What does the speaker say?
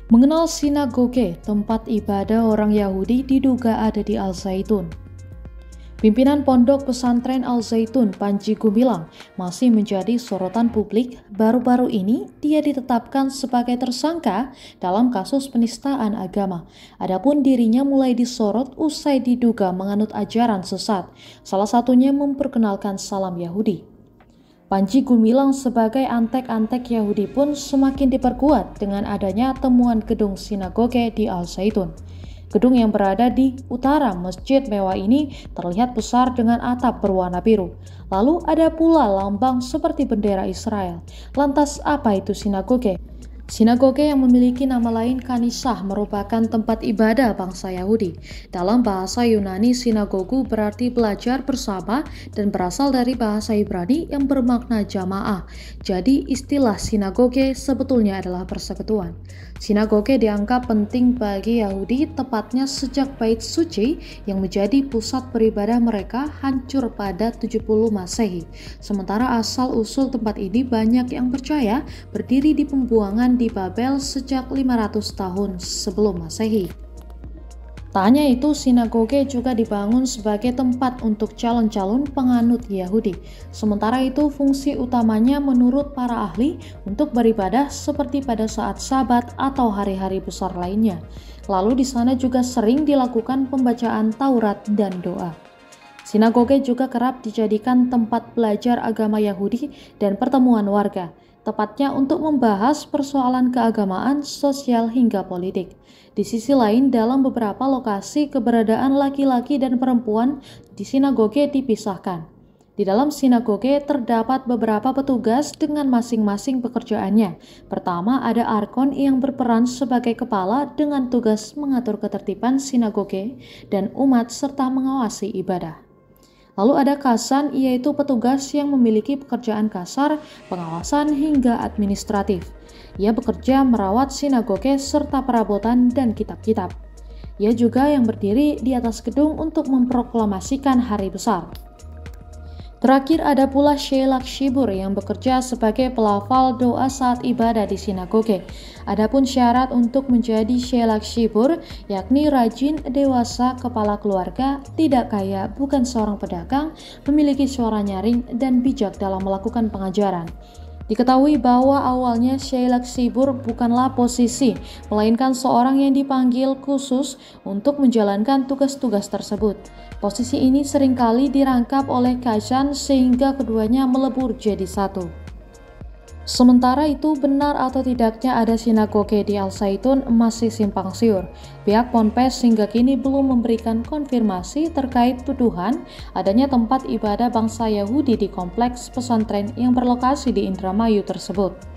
Mengenal sinagoge, tempat ibadah orang Yahudi diduga ada di Al-Zaitun. Pimpinan Pondok Pesantren Al-Zaitun, Panji Gumilang, masih menjadi sorotan publik. Baru-baru ini, dia ditetapkan sebagai tersangka dalam kasus penistaan agama. Adapun dirinya mulai disorot usai diduga menganut ajaran sesat, salah satunya memperkenalkan salam Yahudi. Panji Gumilang sebagai antek-antek Yahudi pun semakin diperkuat dengan adanya temuan gedung sinagoge di Al-Zaitun. Gedung yang berada di utara masjid mewah ini terlihat besar dengan atap berwarna biru. Lalu ada pula lambang seperti bendera Israel. Lantas apa itu sinagoge? Sinagoge yang memiliki nama lain kanisah merupakan tempat ibadah bangsa Yahudi. Dalam bahasa Yunani, sinagogu berarti belajar bersama dan berasal dari bahasa Ibrani yang bermakna jamaah. Jadi istilah sinagoge sebetulnya adalah persekutuan. Sinagoge dianggap penting bagi Yahudi tepatnya sejak Bait Suci yang menjadi pusat beribadah mereka hancur pada 70 Masehi. Sementara asal-usul tempat ini banyak yang percaya berdiri di pembuangan di Babel sejak 500 tahun sebelum Masehi. Tak hanya itu, sinagoge juga dibangun sebagai tempat untuk calon-calon penganut Yahudi. Sementara itu, fungsi utamanya menurut para ahli untuk beribadah seperti pada saat Sabat atau hari-hari besar lainnya. Lalu di sana juga sering dilakukan pembacaan Taurat dan doa. Sinagoge juga kerap dijadikan tempat belajar agama Yahudi dan pertemuan warga, tepatnya untuk membahas persoalan keagamaan, sosial, hingga politik. Di sisi lain, dalam beberapa lokasi keberadaan laki-laki dan perempuan di sinagoge dipisahkan. Di dalam sinagoge terdapat beberapa petugas dengan masing-masing pekerjaannya. Pertama, ada arkon yang berperan sebagai kepala dengan tugas mengatur ketertiban sinagoge dan umat serta mengawasi ibadah. Lalu ada kasan, yaitu petugas yang memiliki pekerjaan kasar, pengawasan hingga administratif. Ia bekerja merawat sinagoge serta perabotan dan kitab-kitab. Ia juga yang berdiri di atas gedung untuk memproklamasikan hari besar. Terakhir ada pula Shelach Shibur yang bekerja sebagai pelafal doa saat ibadah di sinagoge. Adapun syarat untuk menjadi Shelach Shibur yakni rajin, dewasa, kepala keluarga, tidak kaya, bukan seorang pedagang, memiliki suara nyaring, dan bijak dalam melakukan pengajaran. Diketahui bahwa awalnya Shelach Shibur bukanlah posisi, melainkan seorang yang dipanggil khusus untuk menjalankan tugas-tugas tersebut. Posisi ini seringkali dirangkap oleh kasan sehingga keduanya melebur jadi satu. Sementara itu, benar atau tidaknya ada sinagoge di Al-Zaitun masih simpang siur. Pihak Ponpes hingga kini belum memberikan konfirmasi terkait tuduhan adanya tempat ibadah bangsa Yahudi di kompleks pesantren yang berlokasi di Indramayu tersebut.